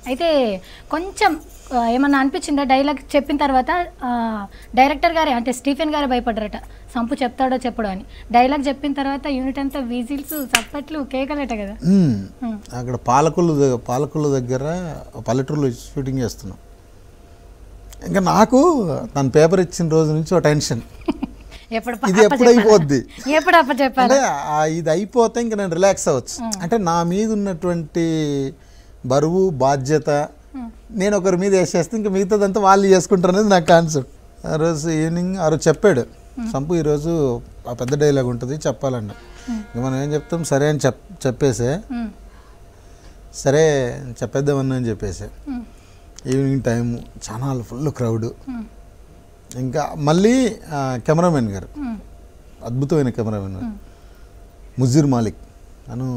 అయితే కొంచెం ఏమన్నా అనిపించిందా డైలాగ్ చెప్పిన తర్వాత డైరెక్టర్ గారే అంటే స్టీఫెన్ గారే భయపడ్డారట సంపు చెప్తాడో చెప్పడో అని. డైలాగ్ చెప్పిన తర్వాత యూనిట్ అంతా విజిల్స్ చప్పట్లు కేకలేట కదా. అక్కడ పాలకుల దగ్గర పల్లెటూరులో షూటింగ్ చేస్తున్నాం. ఇంకా నాకు తన పేపర్ ఇచ్చిన రోజు నుంచి ఒక టెన్షన్, ఇది ఎప్పుడు అయిపోద్ది, అంటే ఇది అయిపోతే ఇంకా నేను రిలాక్స్ అవ్వచ్చు. అంటే నా మీద ఉన్నటువంటి బరువు బాధ్యత నేను ఒకరి మీద వేసేస్తే ఇంకా మిగతాదంతా వాళ్ళు చేసుకుంటారు అనేది నా కాన్సెప్ట్. ఆ రోజు ఈవినింగ్ ఆ రోజు చెప్పాడు సంపు ఈరోజు ఆ పెద్ద డైలాగ్ ఉంటుంది చెప్పాలన్న. ఇంకా మనం ఏం చెప్తాం, సరే అని చెప్పేసే, సరే చెప్పేద్దామన్నా అని చెప్పేసే. ఈవినింగ్ టైము చాలా ఫుల్ క్రౌడ్. ఇంకా మళ్ళీ కెమెరామెన్ గారు, అద్భుతమైన కెమెరామెన్ ముజీర్ మాలిక్ అను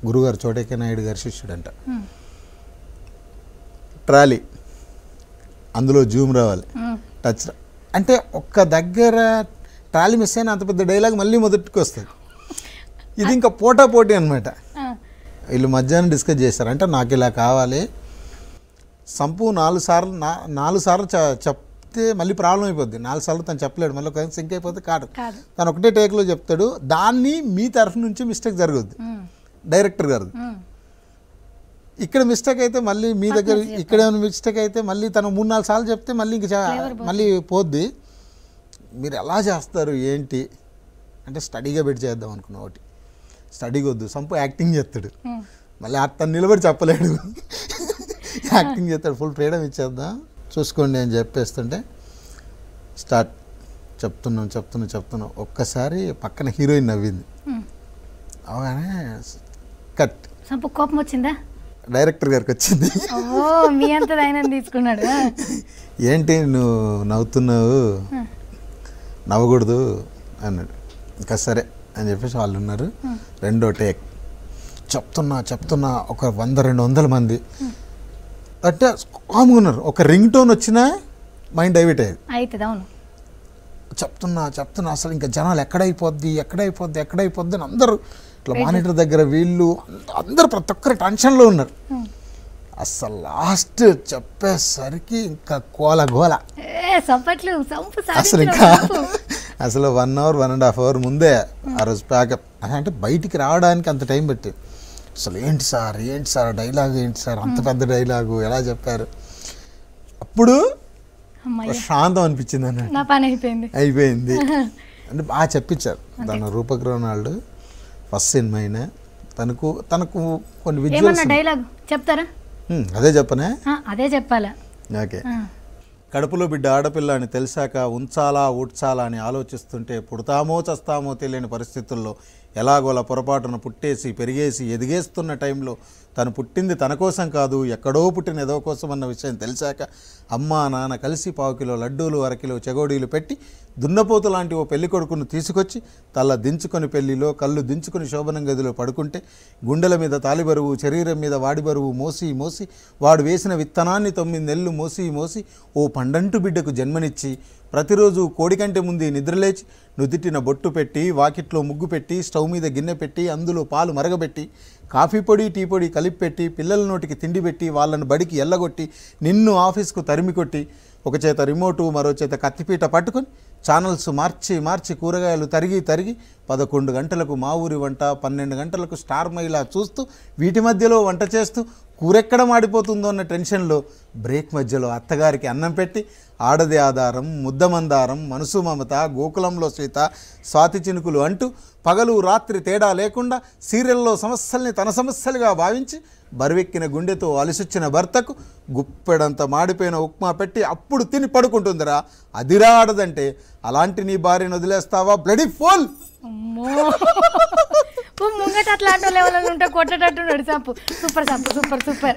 గురుగారు చోటేకే నాయుడు గారి శిష్యుడంట. ట్రాలీ అందులో జూమ్ రావాలి, టచ్ అంటే ఒక్క దగ్గర ట్రాలీ మిస్ అయినా అంత పెద్ద డైలాగ్ మళ్ళీ మొదటికి వస్తుంది. ఇది ఇంకా పోటీ అనమాట. వీళ్ళు మధ్యాహ్నం డిస్కస్ చేశారు, అంటే నాకు ఇలా కావాలి. సంపు 4 సార్లు చెప్తే మళ్ళీ ప్రాబ్లం అయిపోద్ది. 4 సార్లు తను చెప్పలేడు, మళ్ళీ ఒక సింక్ అయిపోతే కాదు. తను ఒకటే టేక్లో చెప్తాడు, దాన్ని మీ తరఫు నుంచి మిస్టేక్ జరగద్దు డైరెక్టర్ గారు. ఇక్కడ మిస్టేక్ అయితే మళ్ళీ మీ దగ్గర, ఇక్కడ ఏమైనా మిస్టేక్ అయితే మళ్ళీ తను 3-4 సార్లు చెప్తే మళ్ళీ ఇంకా మళ్ళీ పోద్ది. మీరు ఎలా చేస్తారు ఏంటి అంటే స్టడీగా పెట్టి చేద్దాం అనుకున్నా. ఒకటి స్టడీగా వద్దు, సంపు యాక్టింగ్ చేస్తాడు, మళ్ళీ తను నిలబడి చెప్పలేడు, యాక్టింగ్ చేస్తాడు. ఫుల్ ఫ్రీడమ్ ఇచ్చేద్దాం చూసుకోండి అని చెప్పేస్తుంటే స్టార్ట్ చెప్తున్నాం. ఒక్కసారి పక్కన హీరోయిన్ నవ్వింది, అవగానే కట్. సంపు కోపం వచ్చిందా? డైరెక్టర్ గారికి వచ్చింది. మీ అంతా ఆయన తీసుకున్నాడు. ఏంటి నువ్వు నవ్వుతున్నావు, నవ్వకూడదు అన్నాడు. ఇంకా సరే అని చెప్పేసి వాళ్ళు ఉన్నారు. రెండో టేక్ చెప్తున్నా ఒక 100-200 మంది అంటే కామ్గా ఉన్నారు. ఒక రింగ్ టోన్ వచ్చినా మైండ్ డైవర్ట్ అయ్యేది. అవును. చెప్తున్నా అసలు ఇంకా జనాలు ఎక్కడైపోద్ది అని అందరూ ఇట్లా మానిటర్ దగ్గర వీళ్ళు అందరూ ప్రతి ఒక్కరు టెన్షన్లో ఉన్నారు. అసలు లాస్ట్ చెప్పేసరికి ఇంకా గోల అసలు 1 hour 1.5 hour ముందే ఆ రోజు ప్యాకప్. అంటే బయటికి రావడానికి అంత టైం పట్టింది. అసలు ఏంటి సార్ డైలాగ్ ఏంటి సార్, అంత పెద్ద డైలాగు ఎలా చెప్పారు. అప్పుడు శాంతం అనిపించింది అన్నట్టు, అయిపోయింది అంటే బాగా చెప్పించారు. దాని రూపక్ రోనాల్డ్ ఫస్ట్ సినిమా అయినా తనకు కొన్ని విజువల్స్. డైలాగ్ చెప్తారా? అదే చెప్పనే, అదే చెప్పాలా? ఓకే. కడుపులో బిడ్డ ఆడపిల్ల అని తెలిసాక ఉంచాలా ఊడ్చాలా అని ఆలోచిస్తుంటే పుడతామో చస్తామో తెలియని పరిస్థితుల్లో ఎలాగోలా పొరపాటున పుట్టేసి పెరిగేసి ఎదిగేస్తున్న టైంలో తను పుట్టింది తన కోసం కాదు, ఎక్కడో పుట్టిన ఏదో కోసం అన్న విషయం తెలిసాక అమ్మా నాన్న కలిసి 1/4 కిలో లడ్డూలు 1/2 కిలో చెగోడీలు పెట్టి దున్నపోతు లాంటి ఓ పెళ్లి కొడుకును తీసుకొచ్చి తల దించుకొని పెళ్లిలో కళ్ళు దించుకొని శోభనం గదిలో పడుకుంటే గుండెల మీద తాలి బరువు, శరీరం మీద వాడి బరువు మోసి వాడు వేసిన విత్తనాన్ని 9 నెలలు మోసి ఓ పండంటు బిడ్డకు జన్మనిచ్చి ప్రతిరోజు కోడికంటే ముందు నిద్రలేచి నుదిటిన బొట్టు పెట్టి వాకిట్లో ముగ్గు పెట్టి స్టవ్ మీద గిన్నె పెట్టి అందులో పాలు మరగబెట్టి కాఫీ పొడి టీ పొడి కలిపి పెట్టి పిల్లల నోటికి తిండి పెట్టి వాళ్ళను బడికి ఎల్లగొట్టి నిన్ను ఆఫీస్కు తరిమి కొట్టి ఒక చేత రిమోటు మరో చేత కత్తిపీట పట్టుకొని ఛానల్స్ మార్చి కూరగాయలు తరిగి 11 గంటలకు మా ఊరి వంట, 12 గంటలకు స్టార్ మహిళ చూస్తూ వీటి మధ్యలో వంట చేస్తూ కూరెక్కడ మాడిపోతుందో అన్న టెన్షన్లో బ్రేక్ మధ్యలో అత్తగారికి అన్నం పెట్టి ఆడది ఆధారం, ముద్దమందారం, మనసు మమత, గోకులంలో సీత, స్వాతి చినుకులు అంటూ పగలు రాత్రి తేడా లేకుండా సీరియల్లో సమస్యల్ని తన సమస్యలుగా భావించి బరువెక్కిన గుండెతో అలసొచ్చిన భర్తకు గుప్పెడంత మాడిపోయిన ఉప్మా పెట్టి అప్పుడు తిని పడుకుంటుందిరా, అదిరా ఆడదంటే. అలాంటి నీ భార్యను వదిలేస్తావా బ్లడీ ఫోల్? ముంగట అట్లాంటి లెవెల్ ఉంటే కొట్టేటట్టు సూపర్.